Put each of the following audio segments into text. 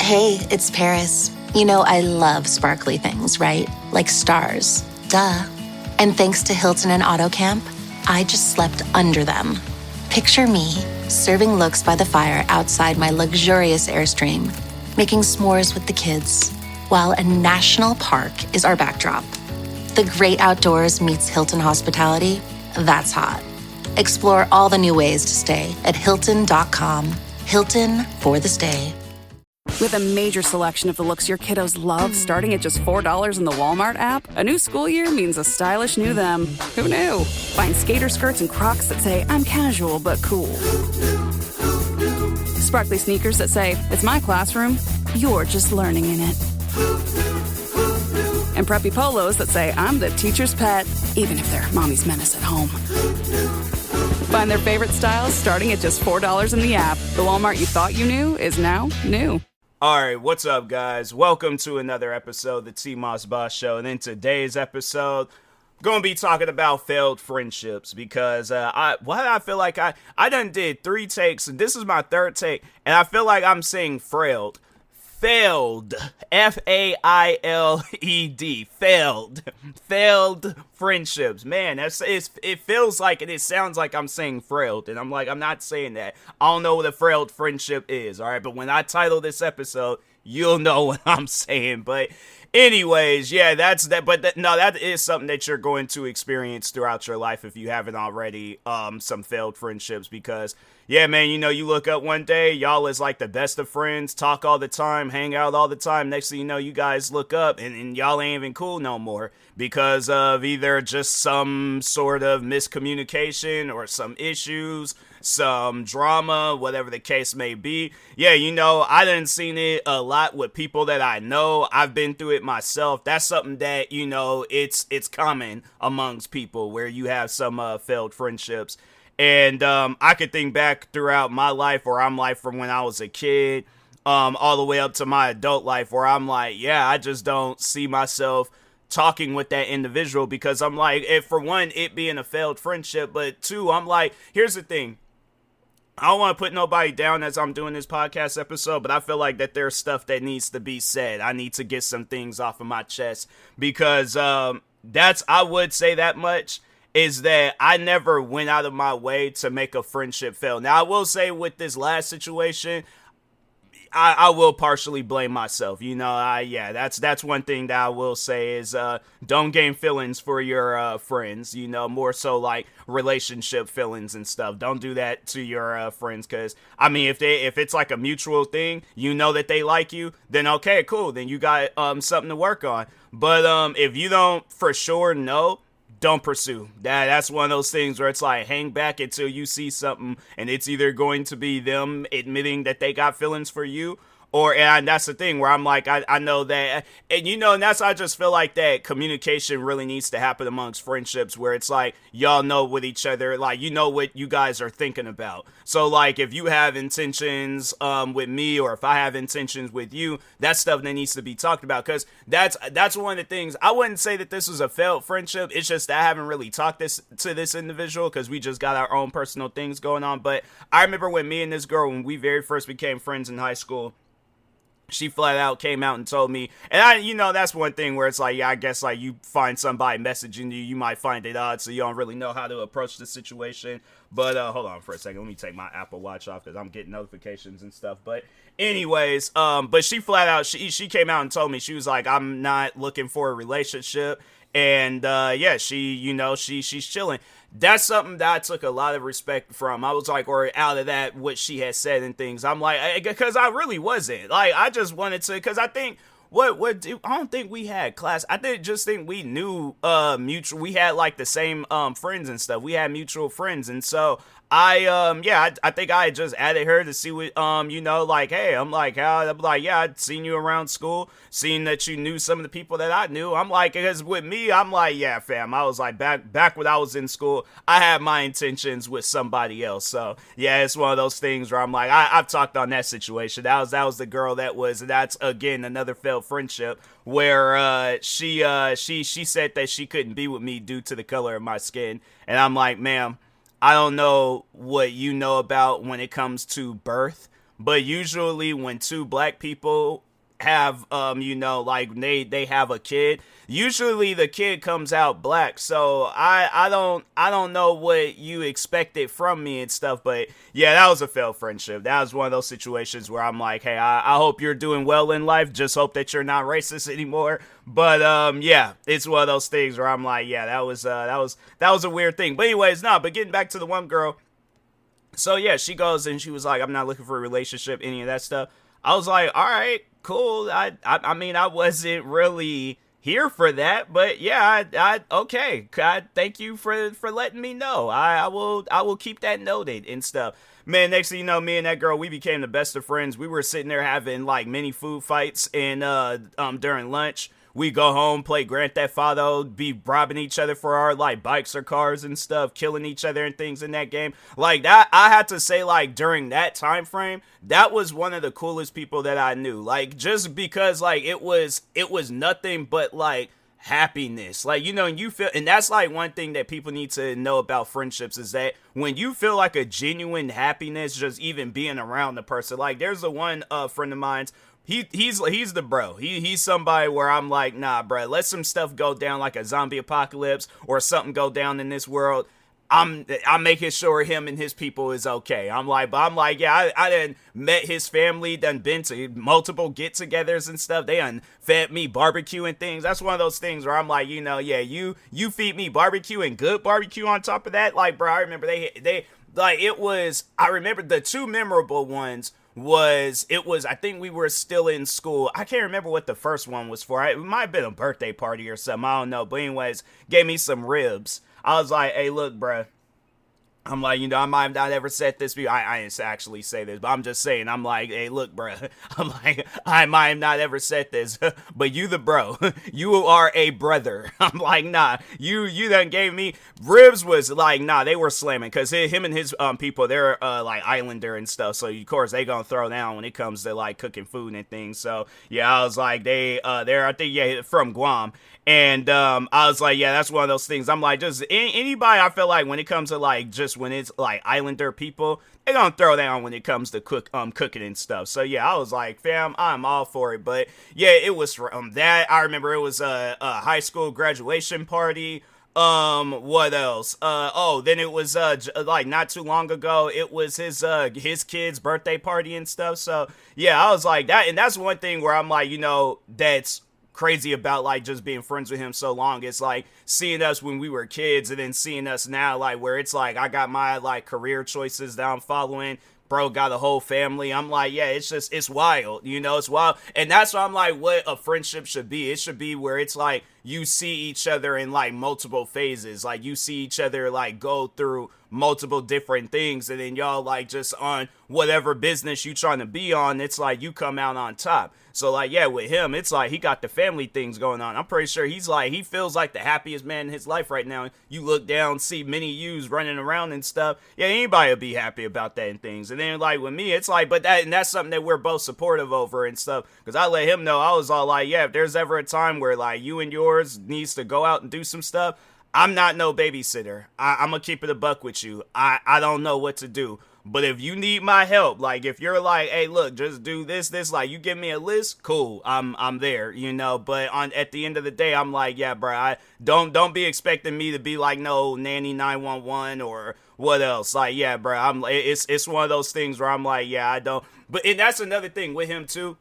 Hey, it's Paris. You know I love sparkly things, right? Like stars. Duh. And thanks to Hilton and AutoCamp, I just slept under them. Picture me, serving looks by the fire outside my luxurious Airstream, making s'mores with the kids, while a national park is our backdrop. The great outdoors meets Hilton hospitality. That's hot. Explore all the new ways to stay at Hilton.com. Hilton for the stay. With a major selection of the looks your kiddos love starting at just $4 in the Walmart app, a new school year means a stylish new them. Who knew? Find skater skirts and Crocs that say, I'm casual but cool. Sparkly sneakers that say, it's my classroom, you're just learning in it. And preppy polos that say, I'm the teacher's pet, even if they're mommy's menace at home. Find their favorite styles starting at just $4 in the app. The Walmart you thought you knew is now new. Alright, what's up guys? Welcome to another episode of the TMossBoss Show. And in today's episode, I'm going to be talking about failed friendships because I feel like I done did 3 takes and this is my 3rd take and I feel like I'm saying failed. Failed. F-A-I-L-E-D. Failed friendships. Man, it feels like it sounds like I'm saying frailed. And I'm like, I'm not saying that. I don't know what a failed friendship is. Alright, but when I title this episode, you'll know what I'm saying. But anyways, yeah, that's that. But that is something that you're going to experience throughout your life if you haven't already. Some failed friendships because, yeah, man, you know, you look up one day, y'all is like the best of friends, talk all the time, hang out all the time. Next thing you know, you guys look up and y'all ain't even cool no more because of either just some sort of miscommunication or some issues, some drama, whatever the case may be. Yeah, you know, I done seen it a lot with people that I know. I've been through it myself. That's something that, you know, it's common amongst people where you have some failed friendships. And I could think back throughout my life where I'm like from when I was a kid all the way up to my adult life where I'm like, yeah, I just don't see myself talking with that individual because I'm like, for one, it being a failed friendship, but 2, I'm like, here's the thing. I don't want to put nobody down as I'm doing this podcast episode, but I feel like that there's stuff that needs to be said. I need to get some things off of my chest because I would say that much. Is that I never went out of my way to make a friendship fail. Now, I will say with this last situation, I will partially blame myself. You know, that's one thing that I will say is don't gain feelings for your friends, you know, more so like relationship feelings and stuff. Don't do that to your friends because, I mean, if it's like a mutual thing, you know that they like you, then okay, cool. Then you got something to work on. But if you don't for sure know, don't pursue. That's one of those things where it's like hang back until you see something and it's either going to be them admitting that they got feelings for you and that's the thing where I'm like, I know that, and you know, and that's, I just feel like that communication really needs to happen amongst friendships where it's like, y'all know with each other, like, you know what you guys are thinking about. So like, if you have intentions, with me, or if I have intentions with you, that's stuff that needs to be talked about. Cause that's one of the things, I wouldn't say that this was a failed friendship. It's just that I haven't really talked to this individual cause we just got our own personal things going on. But I remember when me and this girl, when we very first became friends in high school, she flat out came out and told me, and you know, that's one thing where it's like, yeah, I guess like you find somebody messaging you, you might find it odd, so you don't really know how to approach the situation. But hold on for a second, let me take my Apple Watch off because I'm getting notifications and stuff. But anyways, but she flat out, she came out and told me, she was like, I'm not looking for a relationship. And yeah, she's chilling. That's something that I took a lot of respect from. I was like, or out of that, what she had said and things. I'm like, because I really wasn't. Like, I just wanted to, because I think, I don't think we had class. I just think we knew mutual. We had like the same friends and stuff. We had mutual friends, and so I think I just added her to see what you know, like, hey, I'm like, yeah, I'd seen you around school, seen that you knew some of the people that I knew. I'm like, because with me, I'm like, yeah, fam, I was like, back when I was in school, I had my intentions with somebody else. So yeah, it's one of those things where I'm like, I've talked on that situation. That was the girl that's again another failed friendship where she said that she couldn't be with me due to the color of my skin, and I'm like, ma'am, I don't know what you know about when it comes to birth, but usually when two black people have like they have a kid, usually the kid comes out black. So I don't know what you expected from me and stuff, but yeah, that was a failed friendship. That was one of those situations where I'm like, hey, I hope you're doing well in life, just hope that you're not racist anymore. But yeah, it's one of those things where I'm like, yeah, that was a weird thing. But anyways, but getting back to the one girl. So yeah, she goes and she was like, I'm not looking for a relationship, any of that stuff. I was like, all right, cool. I mean, I wasn't really here for that, but yeah, okay. Thank you for letting me know. I will keep that noted and stuff. Man, next thing you know, me and that girl, we became the best of friends. We were sitting there having like mini food fights and during lunch. We go home, play Grand Theft Auto, be robbing each other for our like bikes or cars and stuff, killing each other and things in that game. Like that, I had to say, like during that time frame, that was one of the coolest people that I knew. Like just because like it was nothing but like happiness. Like, and you feel, and that's like one thing that people need to know about friendships is that when you feel like a genuine happiness just even being around the person. Like there's the one friend of mine's. He's the bro. He's somebody where I'm like, nah, bro, let some stuff go down like a zombie apocalypse or something go down in this world. I'm making sure him and his people is okay. I'm like, yeah, I done met his family, done been to multiple get-togethers and stuff. They done fed me barbecue and things. That's one of those things where I'm like, yeah, you feed me barbecue and good barbecue on top of that. Like, bro, I remember they like it was. I remember the two memorable ones. I think we were still in school. I can't remember what the first one was for. It might have been a birthday party or something. I don't know. But anyways, gave me some ribs. I was like, hey, look, bruh. I'm like, I might have not ever said this before. I didn't actually say this, but I'm just saying. I'm like, hey, look, bro. I'm like, I might have not ever said this, but you the bro. You are a brother. I'm like, nah. You done gave me ribs. Was like, nah. They were slamming because him and his people, they're like Islander and stuff. So of course they gonna throw down when it comes to like cooking food and things. So yeah, I was like, they're I think from Guam. And I was like, yeah, that's one of those things. I'm like, just anybody I feel like when it comes to like just when it's like Islander people, they're gonna throw down when it comes to cooking and stuff. So yeah, I was like, fam, I'm all for it. But yeah, it was that. I remember it was a high school graduation party. What else? Then it was like not too long ago, it was his kid's birthday party and stuff. So yeah, I was like that, and that's one thing where I'm like, that's crazy about like just being friends with him so long. It's like seeing us when we were kids and then seeing us now, like where it's like I got my like career choices that I'm following, bro got a whole family. I'm like, yeah, it's wild, it's wild. And that's why I'm like, what a friendship should be. It should be where it's like you see each other in like multiple phases, like you see each other like go through multiple different things, and then y'all like just on whatever business you trying to be on, it's like you come out on top. So like, yeah, with him, it's like he got the family things going on. I'm pretty sure he feels like the happiest man in his life right now. You look down, see many yous running around and stuff. Yeah, anybody would be happy about that and things. And then like with me, it's like, but that's something that we're both supportive over and stuff. Because I let him know, I was all like, yeah, if there's ever a time where like you and yours needs to go out and do some stuff, I'm not no babysitter. I'm gonna keep it a buck with you. I don't know what to do. But if you need my help, like if you're like, hey, look, just do this, like you give me a list, cool, I'm there, But at the end of the day, I'm like, yeah, bro, I don't be expecting me to be like no nanny 911 or what else. Like, yeah, bro, it's one of those things where I'm like, yeah, I don't. But and that's another thing with him too,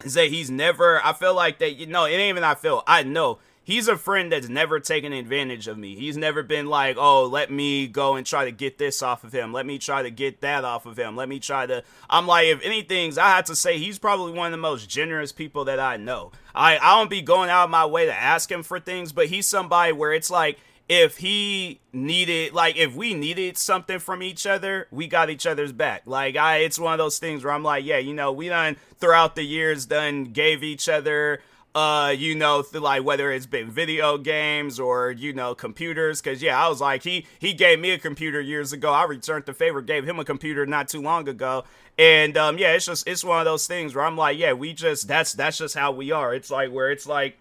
is that he's never. I feel like that, it ain't even I know. He's a friend that's never taken advantage of me. He's never been like, oh, let me go and try to get this off of him. Let me try to get that off of him. I'm like, if anything, I have to say he's probably one of the most generous people that I know. I don't be going out of my way to ask him for things, but he's somebody where it's like, if we needed something from each other, we got each other's back. Like, it's one of those things where I'm like, yeah, we done throughout the years gave each other like whether it's been video games or, computers. Cause yeah, I was like, he gave me a computer years ago. I returned the favor, gave him a computer not too long ago. And, yeah, it's one of those things where I'm like, yeah, that's just how we are. It's like, where it's like,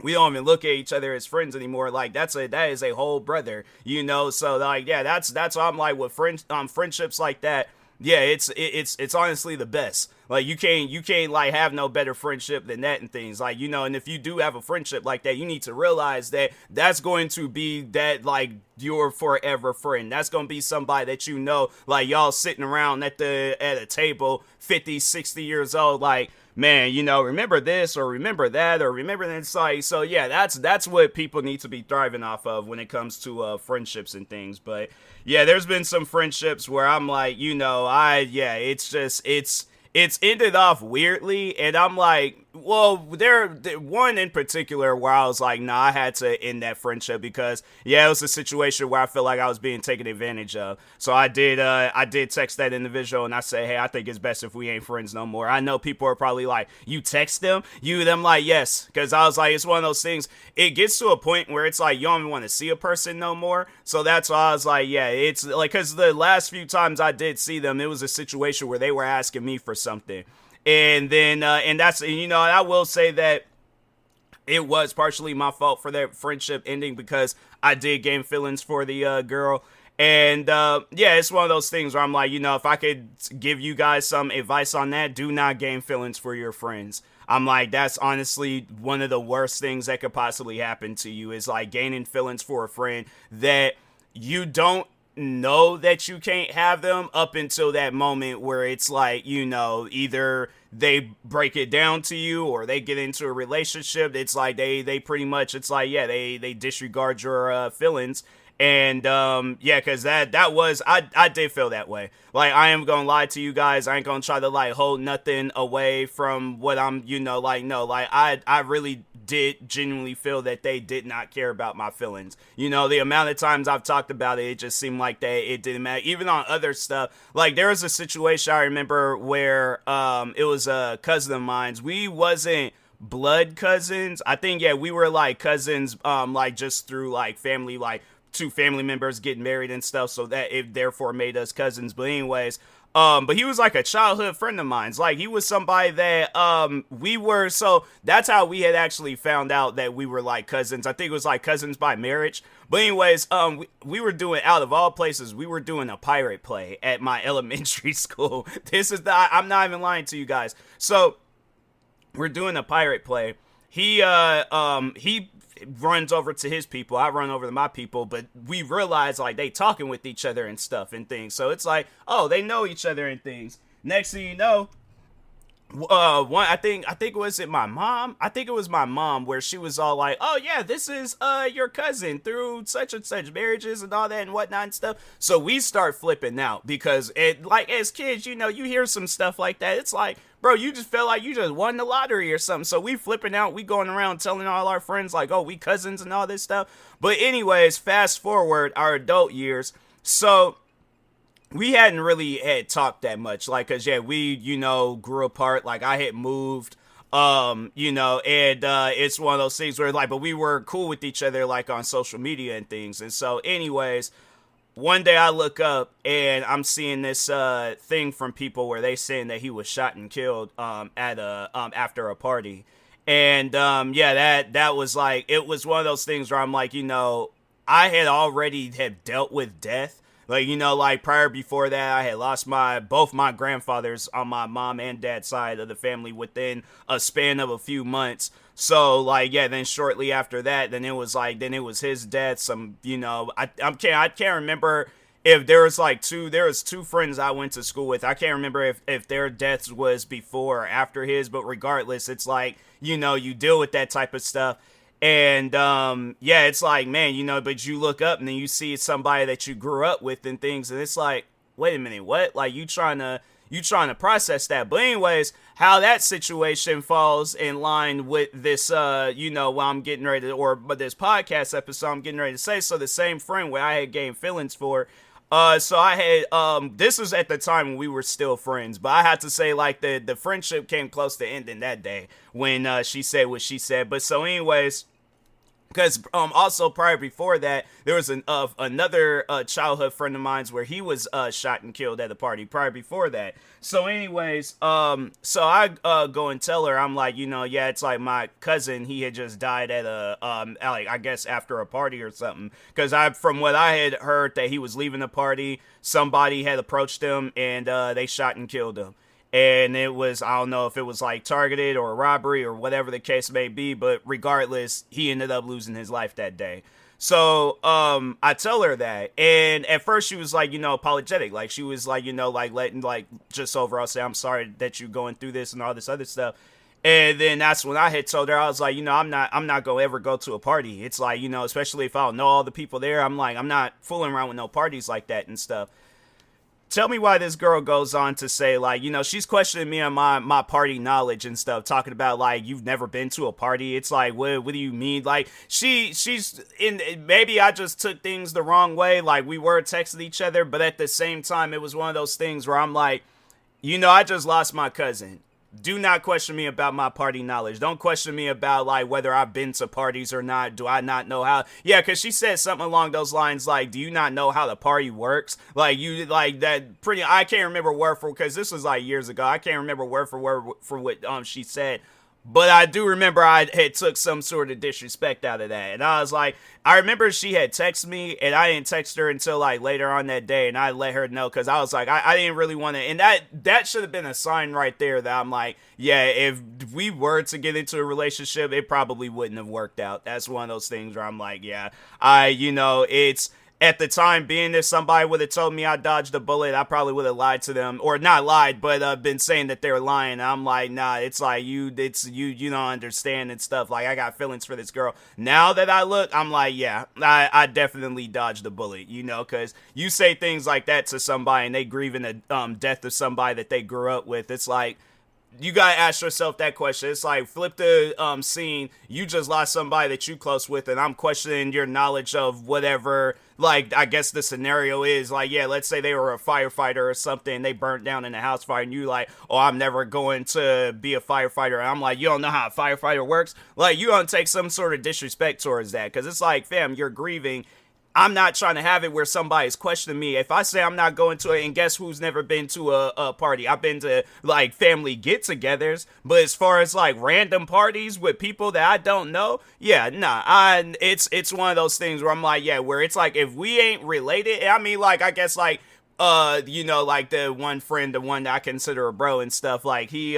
we don't even look at each other as friends anymore. Like that is a whole brother, So like, yeah, that's why I'm like with friendships like that. yeah, it's honestly the best. Like you can't like have no better friendship than that and things like, you know. And if you do have a friendship like that, you need to realize that that's going to be that like your forever friend. That's going to be somebody that, you know, like y'all sitting around at a table 50, 60 years old, like, man, you know, remember this or remember that or remember that. It's like, so yeah, that's what people need to be thriving off of when it comes to friendships and things. But yeah, there's been some friendships where I'm like, you know, it's ended off weirdly, and I'm like, well, there one in particular where I was like, nah, I had to end that friendship because, yeah, it was a situation where I felt like I was being taken advantage of. So I did text that individual and I said, hey, I think it's best if we ain't friends no more. I know people are probably like, you text them? Them like, yes, because I was like, it's one of those things, it gets to a point where it's like, you don't even want to see a person no more. So that's why I was like, yeah, it's like, because the last few times I did see them, it was a situation where they were asking me for something. And then, and that's, you know, I will say that it was partially my fault for that friendship ending because I did gain feelings for the girl. And yeah, it's one of those things where I'm like, you know, if I could give you guys some advice on that, do not gain feelings for your friends. I'm like, that's honestly one of the worst things that could possibly happen to you, is like gaining feelings for a friend that you don't know that you can't have them up until that moment where it's like, you know, either they break it down to you or they get into a relationship. It's like they pretty much, it's like, yeah, they disregard your feelings. And yeah, because that was, I did feel that way. Like, I am gonna lie to you guys, I ain't gonna try to like hold nothing away from what I'm, you know, like, no, like I really did genuinely feel that they did not care about my feelings. You know, the amount of times I've talked about it, it just seemed like it didn't matter. Even on other stuff, like there was a situation I remember where it was a cousin of mine's. We wasn't blood cousins. I think, yeah, we were like cousins, like just through like family, like two family members getting married and stuff, so that it therefore made us cousins. But anyways, but he was like a childhood friend of mine. Like, he was somebody that we were, so that's how we had actually found out that we were like cousins. I think it was like cousins by marriage. But anyways, we were doing, out of all places, we were doing a pirate play at my elementary school. This is I'm not even lying to you guys. So we're doing a pirate play. He runs over to his people, I run over to my people, but we realize like they talking with each other and stuff and things. So it's like, oh, they know each other and things. Next thing you know, I think it was my mom. I think it was my mom, where she was all like, oh yeah, this is your cousin through such and such marriages and all that and whatnot and stuff. So we start flipping out because it, like, as kids, you know, you hear some stuff like that, it's like, bro, you just felt like you just won the lottery or something. So we flipping out, we going around telling all our friends like, oh, we cousins and all this stuff. But anyways, fast forward our adult years. So we hadn't really had talked that much, like, cause yeah, we, you know, grew apart. Like, I had moved, you know, and it's one of those things where like, but we were cool with each other, like on social media and things. And so anyways, one day I look up and I'm seeing this thing from people where they saying that he was shot and killed at a after a party. And yeah, that was like, it was one of those things where I'm like, you know, I had already have dealt with death. Like, you know, like prior before that, I had lost both my grandfathers on my mom and dad's side of the family within a span of a few months. So like, yeah, then shortly after that, then it was his death. Some, you know, I can't remember if there was two friends I went to school with. I can't remember if their deaths was before or after his, but regardless, it's like, you know, you deal with that type of stuff. And yeah, it's like, man, you know, but you look up and then you see somebody that you grew up with and things, and it's like, wait a minute, what? Like, you trying to process that. But anyways, how that situation falls in line with this, you know, while I'm getting ready to, but this podcast episode I'm getting ready to say. So the same friend where I had gained feelings for, so I had, this was at the time when we were still friends, but I had to say, like, the friendship came close to ending that day when she said what she said. But so anyways, Because also prior before that, there was another childhood friend of mine's where he was shot and killed at a party prior before that. So anyways, so I go and tell her, I'm like, yeah, it's like my cousin, he had just died at a like, I guess after a party or something. Because from what I had heard, that he was leaving the party, somebody had approached him and they shot and killed him. And it was, I don't know if it was like targeted or a robbery or whatever the case may be, but regardless, he ended up losing his life that day. So, I tell her that, and at first she was like, apologetic. Like, she was like, like letting, like, just overall say, I'm sorry that you're going through this and all this other stuff. And then that's when I had told her, I was like, I'm not gonna ever go to a party. It's like, especially if I don't know all the people there, I'm like, I'm not fooling around with no parties like that and stuff. Tell me why this girl goes on to say, like, she's questioning me on my party knowledge and stuff, talking about, like, you've never been to a party. It's like, what do you mean? Like, she's in, maybe I just took things the wrong way. Like, we were texting each other, but at the same time, it was one of those things where I'm like, I just lost my cousin. Do not question me about my party knowledge. Don't question me about, like, whether I've been to parties or not. Do I not know how? Yeah, because she said something along those lines, like, do you not know how the party works? Like, you, like, that pretty, I can't remember word for, because this was, like, years ago. I can't remember word for word for what she said. But I do remember I had took some sort of disrespect out of that. And I was like, I remember she had texted me, and I didn't text her until, like, later on that day, and I let her know, because I was like, I didn't really want to, and that should have been a sign right there that I'm like, yeah, if we were to get into a relationship, it probably wouldn't have worked out. That's one of those things where I'm like, yeah, it's, at the time being, if somebody would have told me I dodged a bullet, I probably would have lied to them, or not lied, but been saying that they're lying. I'm like, nah, it's like you don't understand and stuff. Like, I got feelings for this girl. Now that I look, I'm like, yeah, I definitely dodged a bullet, because you say things like that to somebody and they grieving the death of somebody that they grew up with. It's like, you gotta ask yourself that question. It's like, flip the scene. You just lost somebody that you close with, and I'm questioning your knowledge of whatever, like, I guess the scenario is. Like, yeah, let's say they were a firefighter or something, and they burnt down in a house fire, and you like, oh, I'm never going to be a firefighter. And I'm like, you don't know how a firefighter works? Like, you don't take some sort of disrespect towards that, because it's like, fam, you're grieving. I'm not trying to have it where somebody's questioning me. If I say I'm not going to it, and guess who's never been to a party? I've been to, like, family get-togethers, but as far as, like, random parties with people that I don't know, yeah, nah, it's one of those things where I'm like, yeah, where it's like, if we ain't related, I mean, like, I guess, like, like, the one friend, the one that I consider a bro and stuff, like, he's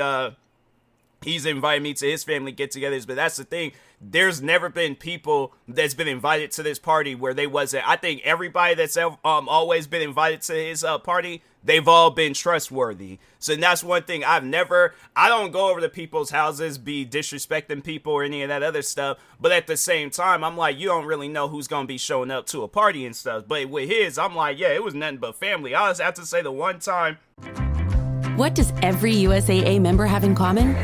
invited me to his family get-togethers, but that's the thing. There's never been people that's been invited to this party where they wasn't. I think everybody that's always been invited to his party, they've all been trustworthy. So that's one thing I don't go over to people's houses, be disrespecting people or any of that other stuff. But at the same time, I'm like, you don't really know who's going to be showing up to a party and stuff. But with his, I'm like, yeah, it was nothing but family. I just have to say the one time. What does every USAA member have in common?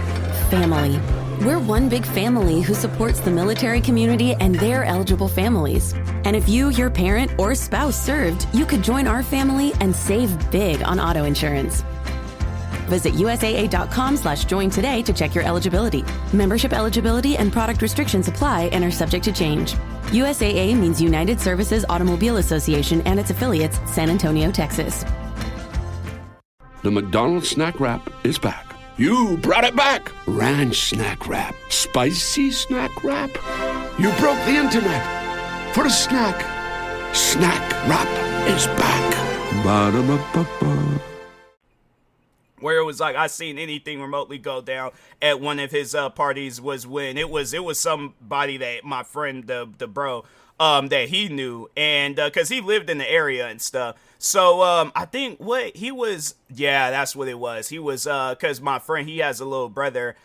Family. We're one big family who supports the military community and their eligible families. And if you, your parent, or spouse served, you could join our family and save big on auto insurance. Visit USAA.com/join today to check your eligibility. Membership eligibility and product restrictions apply and are subject to change. USAA means United Services Automobile Association and its affiliates, San Antonio, Texas. The McDonald's snack wrap is back. You brought it back. Ranch snack wrap. Spicy snack wrap. You broke the internet for a snack. Snack wrap is back. Ba-da-ba-ba-ba. Where it was like, I seen anything remotely go down at one of his parties was when it was somebody that my friend, the bro, that he knew, and because he lived in the area and stuff. So I think that's what it was. He was because my friend, he has a little brother,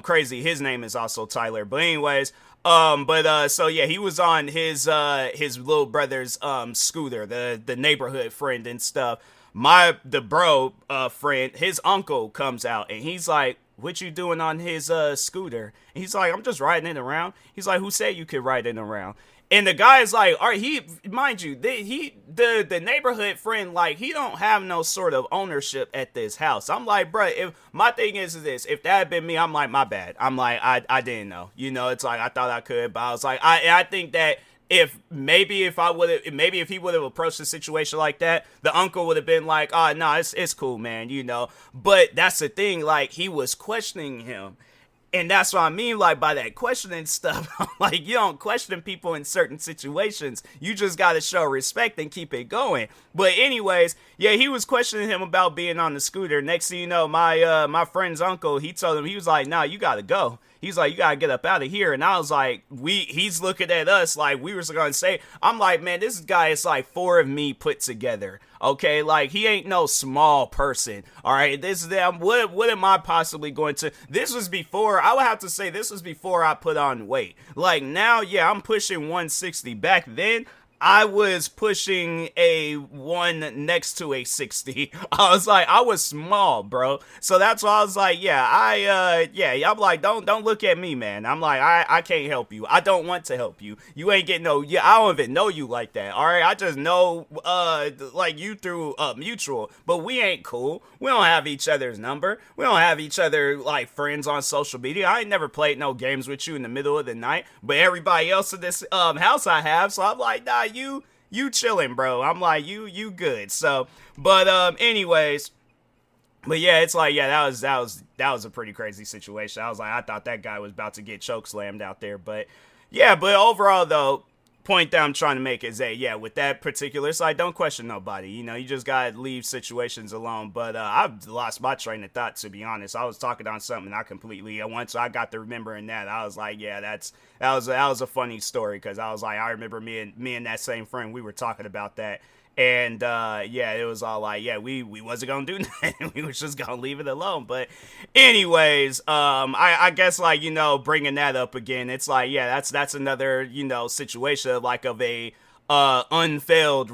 crazy. His name is also Tyler. But anyways, so yeah, he was on his little brother's scooter, the neighborhood friend and stuff. The bro friend, his uncle comes out and he's like, what you doing on his scooter? And he's like, I'm just riding it around. He's like, who said you could ride it around? And the guy is like, all right, mind you, the neighborhood friend, like, he don't have no sort of ownership at this house. I'm like, bro, if my thing is this, if that had been me, I'm like, my bad. I'm like, I didn't know, it's like, I thought I could, but I was like, I think that if he would have approached the situation like that, the uncle would have been like, oh, no, it's cool, man, but that's the thing, like, he was questioning him. And that's what I mean, like, by that questioning stuff. Like, you don't question people in certain situations. You just got to show respect and keep it going. But anyways, yeah, he was questioning him about being on the scooter. Next thing you know, my friend's uncle, he told him, he was like, nah, you got to go. He's like, you got to get up out of here. And I was like, he's looking at us like we were going to say, I'm like, man, this guy is like four of me put together. Okay, like, he ain't no small person. All right, what am I possibly going to? This was before, I would have to say, this was before I put on weight. Like, now, yeah, I'm pushing 160. Back then, I was pushing a 1 next to a 60. I was like, I was small, bro. So that's why I was like, I'm like, don't look at me, man. I'm like, I can't help you. I don't want to help you. You ain't getting I don't even know you like that. All right, I just know, like, you through mutual, but we ain't cool. We don't have each other's number. We don't have each other, like, friends on social media. I ain't never played no games with you in the middle of the night, but everybody else in this house I have. So I'm like, nah, you chilling, bro. I'm like, you good. So, but anyways, but yeah, it's like, yeah, that was a pretty crazy situation. I was like, I thought that guy was about to get choke slammed out there, but yeah, but overall though, point that I'm trying to make is that, yeah, with that particular side, don't question nobody. You just gotta leave situations alone. But I've lost my train of thought, to be honest. I was talking on something I completely, once I got to remembering that, I was like, yeah, that was a funny story, because I was like, I remember me and that same friend, we were talking about that. And, yeah, it was all like, yeah, we wasn't gonna do nothing. We was just gonna leave it alone. But anyways, I guess, like, bringing that up again, it's like, yeah, that's another, situation, like, of a, unfailed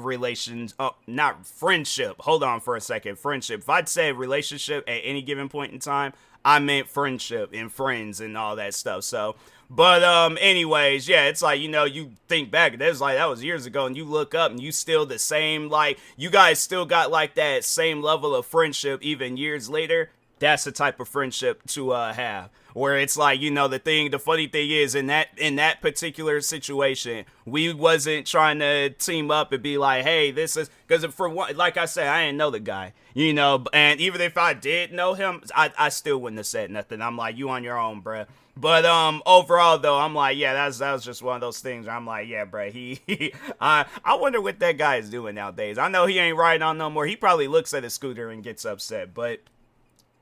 not friendship. Hold on for a second. Friendship. If I'd say relationship at any given point in time, I meant friendship and friends and all that stuff. So, but anyways, yeah, it's like, you think back, that was years ago, and you look up and you still the same, like, you guys still got like that same level of friendship even years later. That's the type of friendship to have, where it's like, the funny thing is, in that particular situation, we wasn't trying to team up and be like, hey, this is, because for one, like I said, I didn't know the guy, and even if I did know him, I still wouldn't have said nothing. I'm like, you on your own, bruh. But overall though, I'm like, yeah, that was just one of those things where I'm like, yeah, bruh, I wonder what that guy is doing nowadays. I know he ain't riding on no more. He probably looks at a scooter and gets upset, but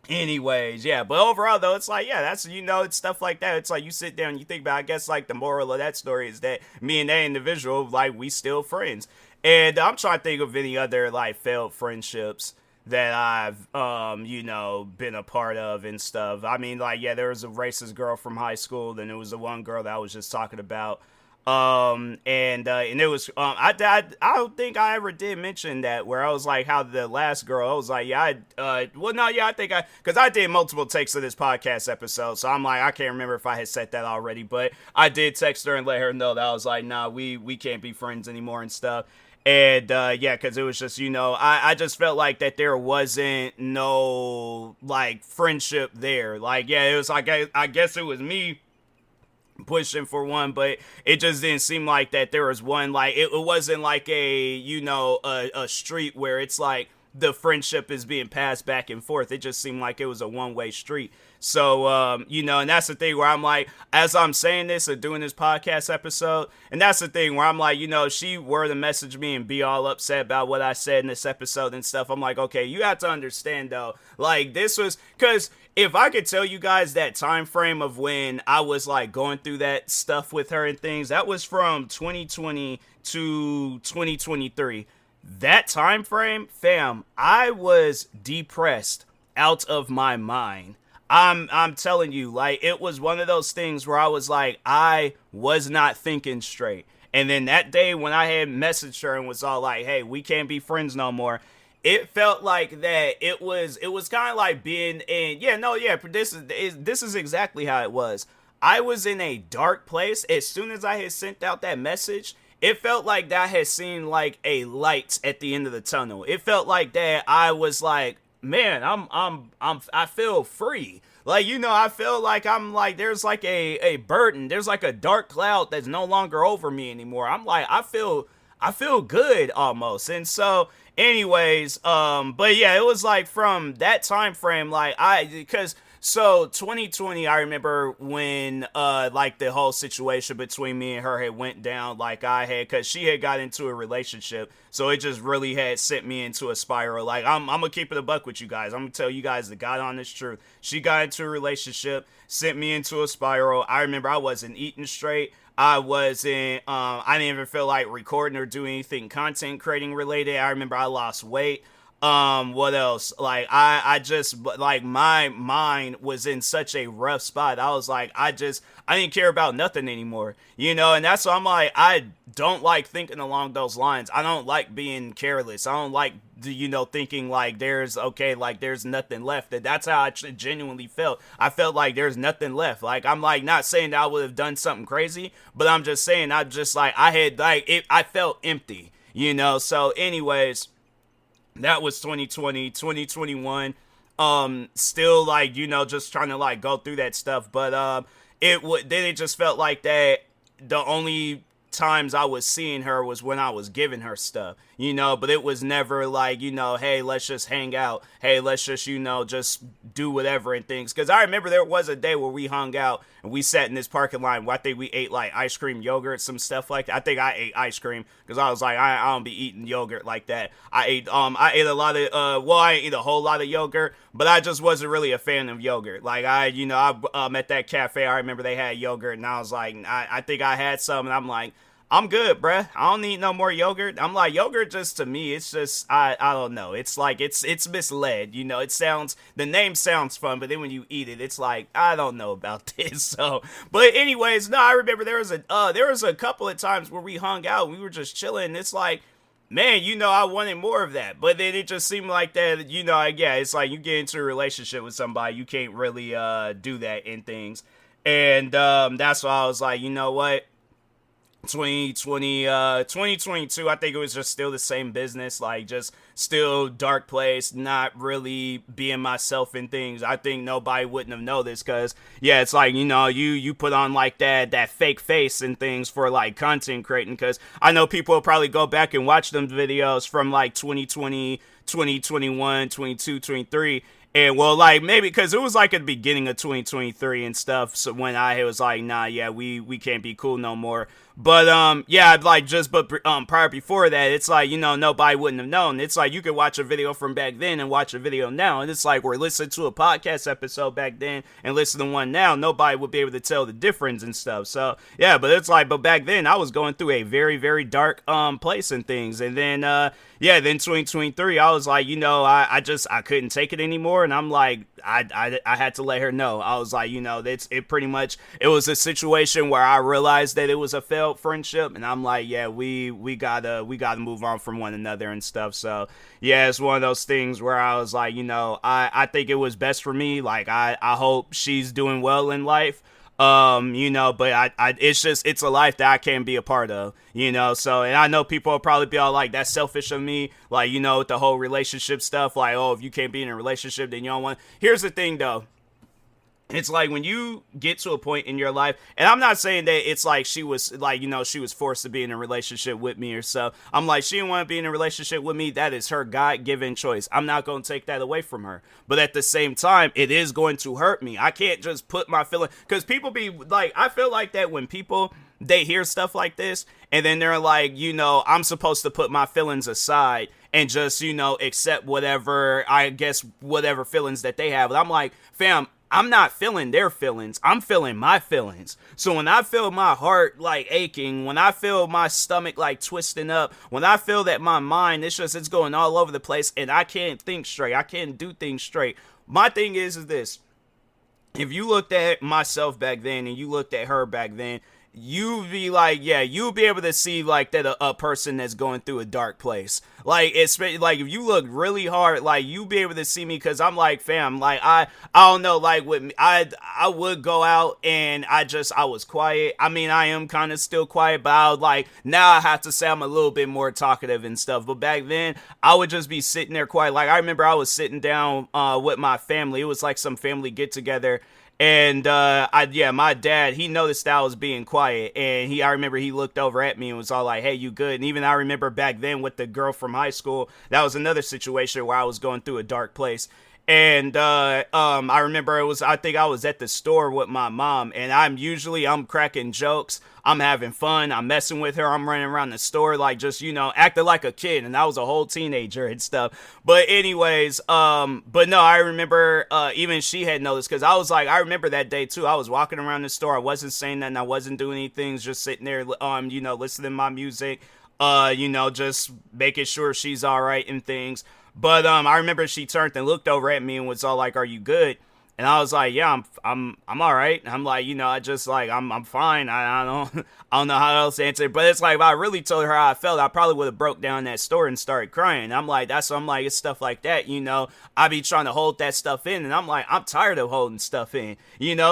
anyways, yeah, but overall though, it's like, yeah, that's, it's stuff like that. It's like, you sit down and you think about, I guess, like, the moral of that story is that me and that individual, like, we still friends. And I'm trying to think of any other, like, failed friendships that I've, been a part of and stuff. I mean, like, yeah, there was a racist girl from high school, then there was the one girl that I was just talking about. And it was, I don't think I ever did mention that, where I was like, how the last girl, I was like, yeah, cause I did multiple takes of this podcast episode, so I'm like, I can't remember if I had said that already, but I did text her and let her know that I was like, nah, we can't be friends anymore and stuff. And, yeah, cause it was just, I just felt like that there wasn't no, like, friendship there. Like, yeah, it was like, I guess it was me pushing for one, but it just didn't seem like that there was one, like, it wasn't like a street where it's like the friendship is being passed back and forth. It just seemed like it was a one-way street. So, and that's the thing where I'm like, as I'm saying this or doing this podcast episode, and that's the thing where I'm like, she were to message me and be all upset about what I said in this episode and stuff. I'm like, okay, you have to understand though, like, this was, cause if I could tell you guys that time frame of when I was, like, going through that stuff with her and things, that was from 2020 to 2023. That time frame, fam, I was depressed out of my mind. I'm telling you, like, it was one of those things where I was like, I was not thinking straight. And then that day when I had messaged her and was all like, hey, we can't be friends no more, it felt like that it was kind of like being in, this is exactly how it was. I was in a dark place. As soon as I had sent out that message, it felt like that had seen like a light at the end of the tunnel. It felt like that I was like, man, I feel free. Like, I feel like I'm like, there's like a burden. There's like a dark cloud that's no longer over me anymore. I'm like, I feel good almost. And so anyways, but yeah, it was like from that time frame, like so 2020, I remember when, like the whole situation between me and her had went down, like cause she had got into a relationship. So it just really had sent me into a spiral. Like, I'm gonna keep it a buck with you guys. I'm gonna tell you guys the God honest truth. She got into a relationship, sent me into a spiral. I remember I wasn't eating straight. I wasn't, I didn't even feel like recording or doing anything content creating related. I remember I lost weight. What else? Like, I just, like, my mind was in such a rough spot. I was like, I didn't care about nothing anymore, and that's why I'm like, I don't like thinking along those lines. I don't like being careless. I don't like, thinking like there's nothing left. That's how I genuinely felt. I felt like there's nothing left. Like, I'm like, not saying that I would have done something crazy, but I'm just saying, I felt empty, so anyways, that was 2020, 2021. Still like, just trying to like go through that stuff. But it just felt like that the only times I was seeing her was when I was giving her stuff, but it was never like, hey, let's just hang out. Hey, let's just, just do whatever and things. Cause I remember there was a day where we hung out and we sat in this parking lot. I think we ate like ice cream, yogurt, some stuff like that. I think I ate ice cream because I was like, I don't be eating yogurt like that. I ate a lot of, I didn't eat a whole lot of yogurt, but I just wasn't really a fan of yogurt. Like I at that cafe, I remember they had yogurt and I was like, I think I had some and I'm like, I'm good, bruh. I don't need no more yogurt. I'm like, yogurt just, to me, it's just, I don't know. It's like, it's misled, the name sounds fun, but then when you eat it, it's like, I don't know about this. So, but anyways, no, I remember there was a couple of times where we hung out, and we were just chilling. It's like, man, I wanted more of that. But then it just seemed like that, yeah, it's like you get into a relationship with somebody, you can't really do that in things. And that's why I was like, you know what? 2022, I think it was just still the same business, like just still dark place, not really being myself in things. I think nobody wouldn't have noticed because, yeah, it's like, you put on like that fake face and things for like content creating, because I know people will probably go back and watch them videos from like 2020, 2021, 22, 23. And well, like maybe because it was like at the beginning of 2023 and stuff. So when I was like, nah, yeah, we can't be cool no more. But yeah, like prior before that, it's like, nobody wouldn't have known. It's like you could watch a video from back then and watch a video now, and it's like we're listening to a podcast episode back then and listen to one now. Nobody would be able to tell the difference and stuff. So yeah, but it's like, but back then I was going through a very, very dark place and things, and then then 2023, I was like, I couldn't take it anymore, and I'm like, I had to let her know. I was like, it was a situation where I realized that it was a failed friendship, and I'm like, yeah, we gotta move on from one another and stuff. So yeah, it's one of those things where I was like, I think it was best for me. Like I hope she's doing well in life. But it's a life that I can't be a part of, so, and I know people will probably be all like, that's selfish of me, like, with the whole relationship stuff, like, oh, if you can't be in a relationship, then you don't want. Here's the thing though. It's like when you get to a point in your life, and I'm not saying that it's like she was like, she was forced to be in a relationship with me or so. I'm like, she didn't want to be in a relationship with me. That is her God-given choice. I'm not going to take that away from her. But at the same time, it is going to hurt me. I can't just put my feeling, because people be like, I feel like that when people, they hear stuff like this, and then they're like, I'm supposed to put my feelings aside and just, accept whatever feelings that they have. And I'm like, fam, I'm not feeling their feelings. I'm feeling my feelings. So when I feel my heart like aching, when I feel my stomach like twisting up, when I feel that my mind, it's going all over the place and I can't think straight. I can't do things straight. My thing is this. If you looked at myself back then and you looked at her back then, you be like, yeah, you'll be able to see like that a person that's going through a dark place. Like, it's like if you look really hard, like you be able to see me, because I'm like, fam, like I don't know, like with me, I would go out and I was quiet. I mean, I am kind of still quiet, but I was like, now I have to say I'm a little bit more talkative and stuff. But back then, I would just be sitting there quiet. Like, I remember I was sitting down with my family. It was like some family get together. And my dad, he noticed that I was being quiet, and I remember he looked over at me and was all like, "Hey, you good?" And even I remember back then with the girl from high school, that was another situation where I was going through a dark place. And I remember I think I was at the store with my mom, and I'm cracking jokes, I'm having fun, I'm messing with her, I'm running around the store like just, acting like a kid, and I was a whole teenager and stuff. But anyways, but no, I remember even she had noticed, because I remember that day too, I was walking around the store, I wasn't saying nothing, I wasn't doing anything, just sitting there, listening to my music, just making sure she's all right and things. But I remember she turned and looked over at me and was all like, "Are you good?" And I was like, "Yeah, I'm all right." And I'm like, I just like I'm fine. I don't know how else to answer. But it's like, if I really told her how I felt, I probably would have broke down that store and started crying. I'm like, it's stuff like that, I be trying to hold that stuff in, and I'm like, I'm tired of holding stuff in,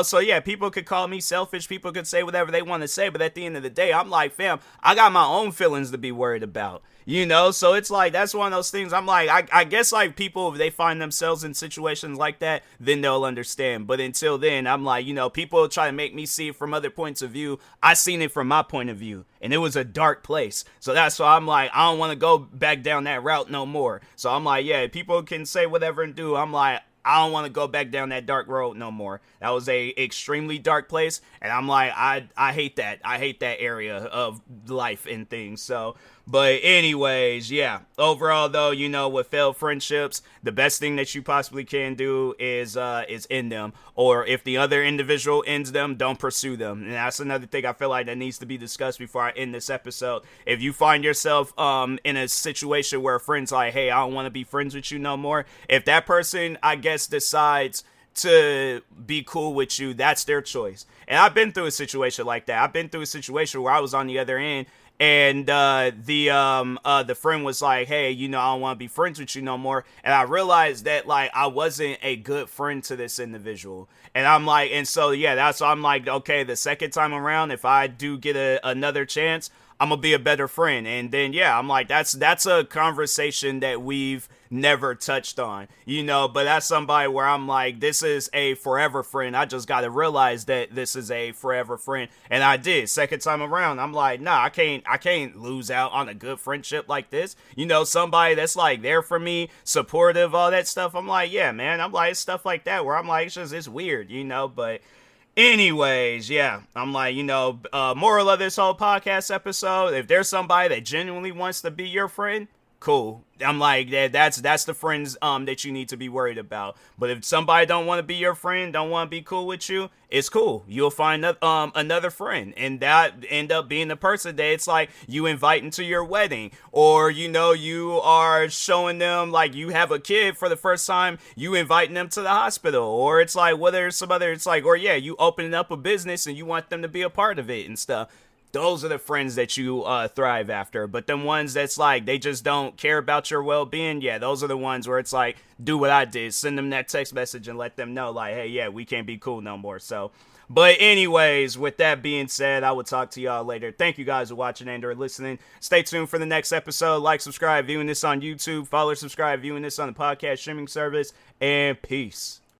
So yeah, people could call me selfish, people could say whatever they want to say, but at the end of the day, I'm like, fam, I got my own feelings to be worried about. So it's like, that's one of those things. I'm like, I guess like people, if they find themselves in situations like that, then they'll understand. But until then, I'm like, people try to make me see it from other points of view. I seen it from my point of view, and it was a dark place. So that's why I'm like, I don't want to go back down that route no more. So I'm like, yeah, people can say whatever and do. I'm like, I don't want to go back down that dark road no more. That was a extremely dark place, and I'm like, I hate that. I hate that area of life and things. So, but anyways, yeah. Overall, though, with failed friendships, the best thing that you possibly can do is end them. Or if the other individual ends them, don't pursue them. And that's another thing I feel like that needs to be discussed before I end this episode. If you find yourself in a situation where a friend's like, "Hey, I don't want to be friends with you no more," if that person, I guess, decides to be cool with you, that's their choice. And I've been through a situation like that. I've been through a situation where I was on the other end, and the friend was like, "Hey, I don't want to be friends with you no more." And I realized that like I wasn't a good friend to this individual. And I'm like, and so yeah, that's why I'm like, okay, the second time around, if I do get another chance, I'm gonna be a better friend. And then yeah, I'm like, that's a conversation that we've never touched on, but that's somebody where I'm like, this is a forever friend. I just gotta realize that this is a forever friend. And I did. Second time around, I'm like, nah, I can't lose out on a good friendship like this. Somebody that's like there for me, supportive, all that stuff. I'm like, yeah, man. I'm like, it's stuff like that where I'm like, it's weird, but anyways, yeah, I'm like, moral of this whole podcast episode, if there's somebody that genuinely wants to be your friend, cool. I'm like, that's the friends that you need to be worried about. But if somebody don't want to be your friend, don't want to be cool with you, it's cool. You'll find another friend, and that end up being the person that it's like you invite into your wedding, or you are showing them like you have a kid for the first time, you inviting them to the hospital, or it's like whether some other, it's like, or yeah, you opening up a business and you want them to be a part of it and stuff. Those are the friends that you thrive after. But the ones that's like, they just don't care about your well-being, yeah, those are the ones where it's like, do what I did. Send them that text message and let them know, like, hey, yeah, we can't be cool no more. So, but anyways, with that being said, I will talk to y'all later. Thank you guys for watching and or listening. Stay tuned for the next episode. Like, subscribe, viewing this on YouTube. Follow, subscribe, viewing this on the podcast streaming service. And peace.